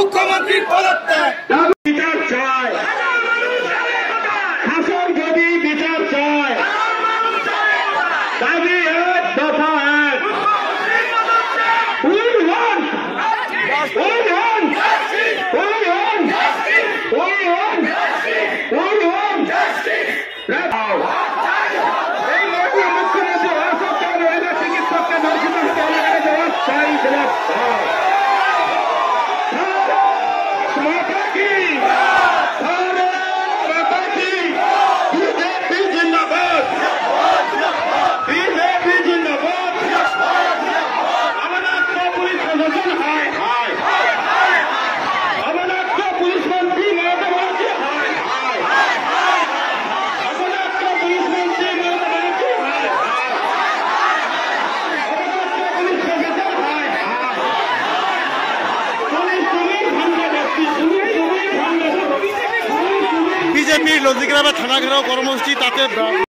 মুখ্যমন্ত্রীর পদত্যাগ। বিচার চায়, শাসন যদি বিচার চায়, দাবি এক দফা এক। মুখ্যমন্ত্রী অসত্য মহিলা চিকিৎসককে ধর্ষিত হতে অনেকে জবাব চাই, জবাব চাই। বিজেপির লজিগ্রামে থানা ঘেরাও কর্মসূচি, তাতে